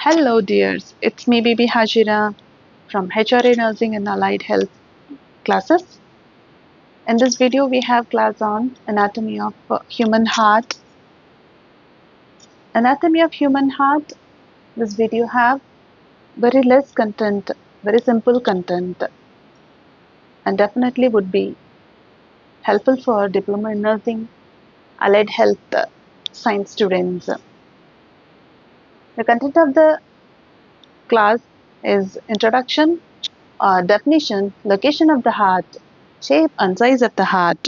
Hello dears, it's me Bibi Hajira from HRA Nursing and Allied Health classes. In this video we have class on anatomy of human heart. Anatomy of human heart, this video have very less content, very simple content, and definitely would be helpful for diploma in nursing, allied health science students. The content of the class is introduction, definition, location of the heart, shape and size of the heart,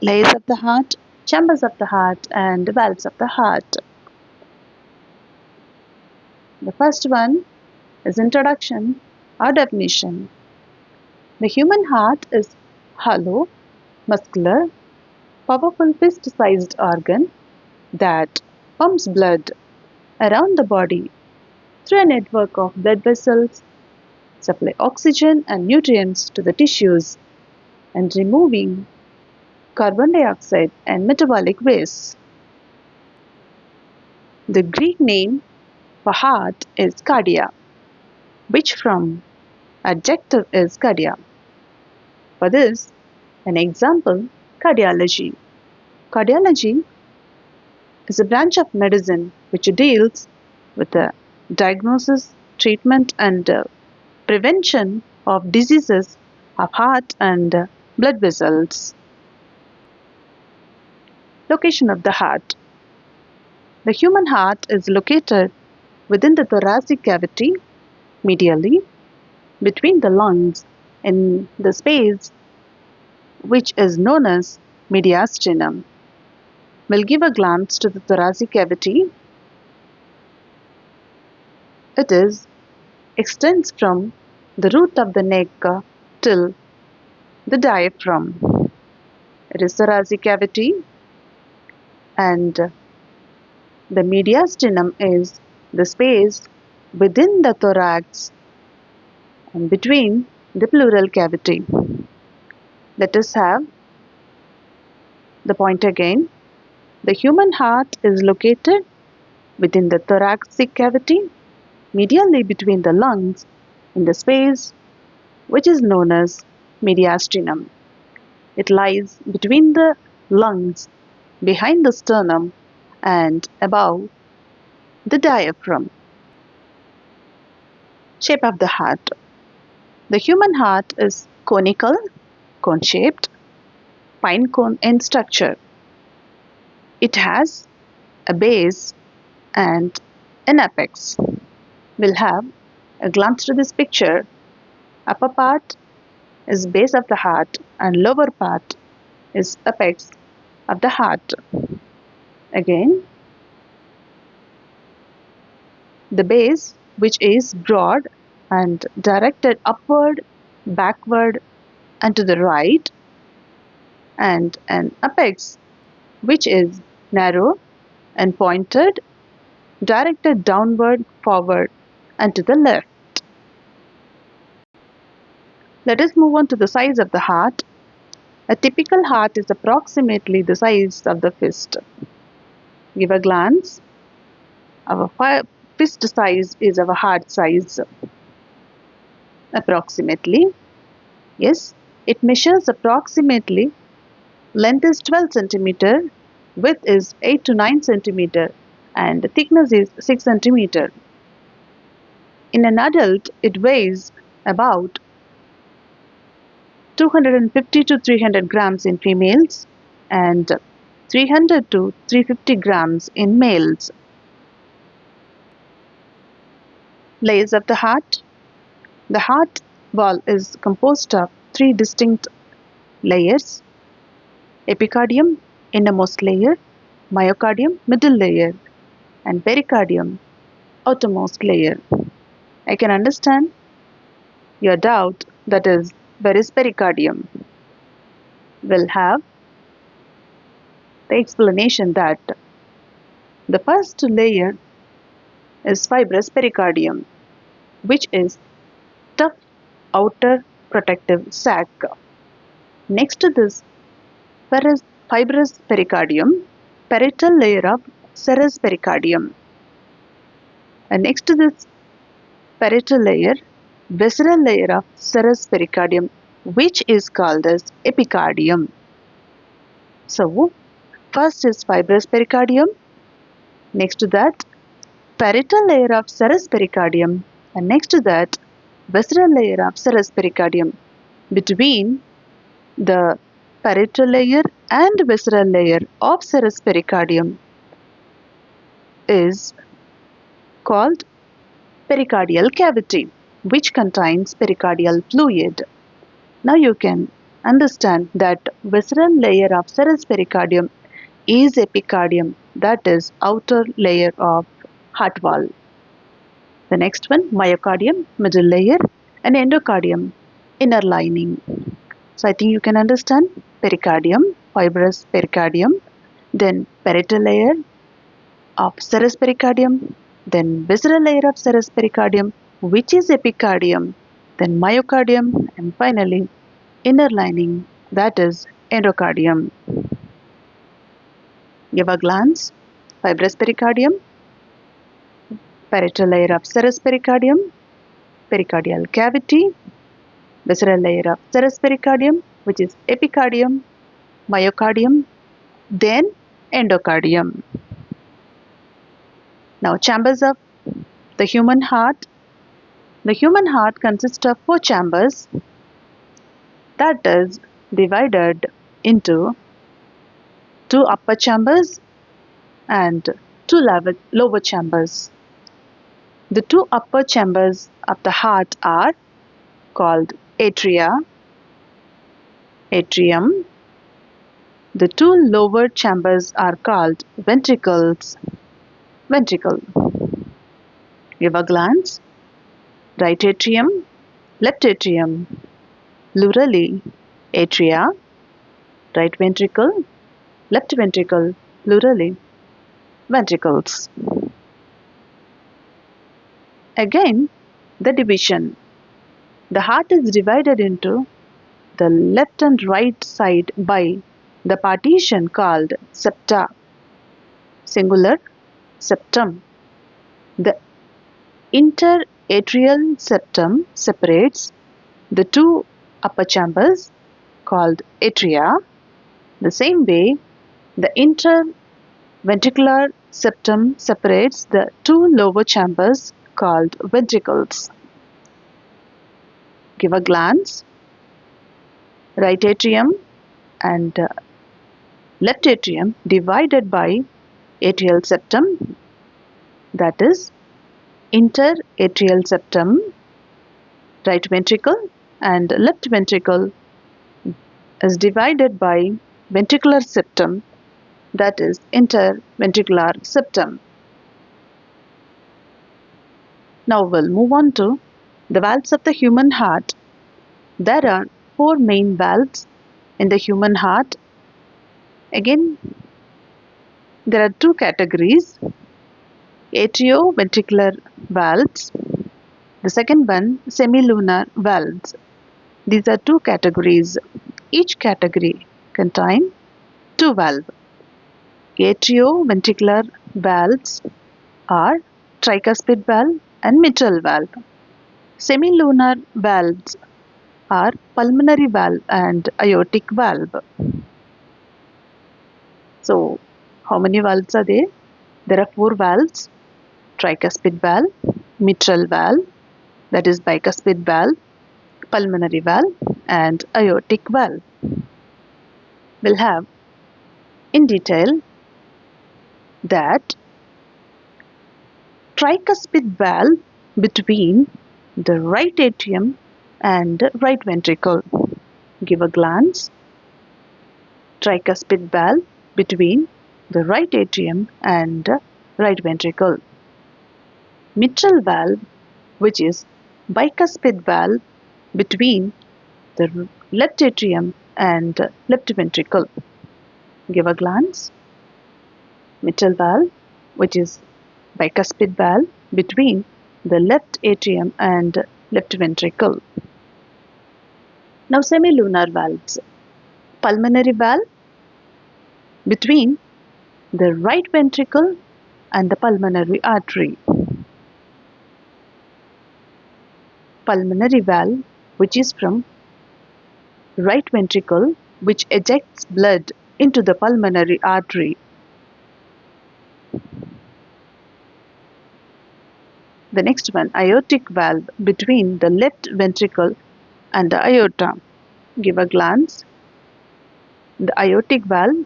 layers of the heart, chambers of the heart, and valves of the heart. The first one is introduction or definition. The human heart is hollow, muscular, powerful fist-sized organ that pumps blood around the body through a network of blood vessels, supply oxygen and nutrients to the tissues, and removing carbon dioxide and metabolic waste. The Greek name for heart is cardia, which from adjective is cardia. For this, an example, cardiology. Cardiology is a branch of medicine which deals with the diagnosis, treatment, and prevention of diseases of heart and blood vessels. Location of the heart. The human heart is located within the thoracic cavity, medially, between the lungs, in the space which is known as mediastinum. We'll give a glance to the thoracic cavity. It extends from the root of the neck till the diaphragm. It is thoracic cavity, and the mediastinum is the space within the thorax and between the pleural cavity. Let us have the point again. The human heart is located within the thoracic cavity, medially between the lungs, in the space which is known as mediastinum. It lies between the lungs, behind the sternum, and above the diaphragm. Shape of the heart. The human heart is conical, cone-shaped, pine cone in structure. It has a base and an apex. We'll have a glance to this picture. Upper part is base of the heart and lower part is apex of the heart. Again, the base which is broad and directed upward, backward, and to the right, and an apex which is narrow and pointed, directed downward, forward, and to the left. Let us move on to the size of the heart. A typical heart is approximately the size of the fist. Give a glance. Our fist size is our heart size. Approximately. Yes, it measures approximately. Length is 12 cm, width is 8 to 9 cm, and thickness is 6 cm. In an adult, it weighs about 250 to 300 grams in females and 300 to 350 grams in males. Layers of the heart. The heart wall is composed of three distinct layers: epicardium, innermost layer; myocardium, middle layer; and pericardium, outermost layer. I can understand your doubt, that is, where is pericardium? We'll have the explanation that the first layer is fibrous pericardium, which is tough outer protective sac. Next to this fibrous pericardium, parietal layer of serous pericardium. And next to this parietal layer, visceral layer of serous pericardium, which is called as epicardium. So, first is fibrous pericardium, next to that parietal layer of serous pericardium, and next to that visceral layer of serous pericardium. Between the parietal layer and visceral layer of serous pericardium is called pericardial cavity, which contains pericardial fluid. Now you can understand that visceral layer of serous pericardium is epicardium, that is outer layer of heart wall. The next one, myocardium, middle layer, and endocardium, inner lining. So I think you can understand pericardium, fibrous pericardium, then parietal layer of serous pericardium, then visceral layer of serous pericardium, which is epicardium, then myocardium, and finally inner lining, that is endocardium. Give a glance. Fibrous pericardium, parietal layer of serous pericardium, pericardial cavity, visceral layer of serous pericardium, which is epicardium, myocardium, then endocardium. Now, chambers of the human heart. The human heart consists of 4 chambers, that is divided into 2 upper chambers and 2 lower chambers. The 2 upper chambers of the heart are called atria, atrium. The 2 lower chambers are called ventricles, ventricle. Give a glance. Right atrium, left atrium, pleurally atria, right ventricle, left ventricle, pleurally ventricles. Again, the division. The heart is divided into the left and right side by the partition called septa, singular septum. The interatrial septum separates the 2 upper chambers called atria. The same way, the interventricular septum separates the 2 lower chambers called ventricles. Give a glance. Right atrium and left atrium divided by atrial septum, that is interatrial septum. Right ventricle and left ventricle is divided by ventricular septum, that is interventricular septum. Now we'll move on to the valves of the human heart. There are 4 main valves in the human heart. Again, there are 2 categories, atrioventricular valves. The second one, semilunar valves. These are 2 categories. Each category contains 2 valves. Atrioventricular valves are tricuspid valve and mitral valve. Semilunar valves are pulmonary valve and aortic valve. So, how many valves are there? There are 4 valves: tricuspid valve, mitral valve, that is bicuspid valve, pulmonary valve, and aortic valve. We'll have in detail that tricuspid valve between the right atrium and right ventricle. Give a glance. Tricuspid valve between the right atrium and right ventricle. Mitral valve, which is bicuspid valve between the left atrium and left ventricle. Give a glance. Mitral valve, which is bicuspid valve between the left atrium and left ventricle. Now, semilunar valves. Pulmonary valve between the right ventricle and the pulmonary artery. pulmonary valve, which is from right ventricle, which ejects blood into the pulmonary artery. The next one, aortic valve, between the left ventricle and the aorta. Give a glance. The aortic valve,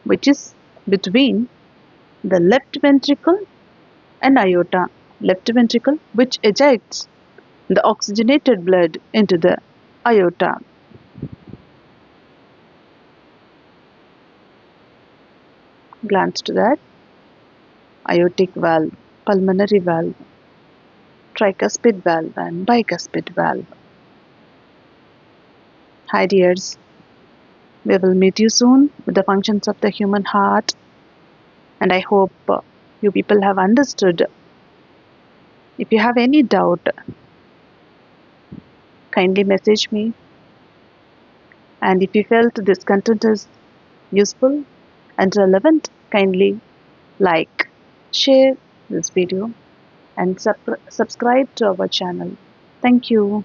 which is between the left ventricle and aorta. Left ventricle, which ejects the oxygenated blood into the aorta. Glance to that. Aortic valve, pulmonary valve, tricuspid valve and bicuspid valve. Hi dears, we will meet you soon with the functions of the human heart, and I hope you people have understood. If you have any doubt, kindly message me, and if you felt this content is useful and relevant, kindly like, share this video and subscribe to our channel. Thank you.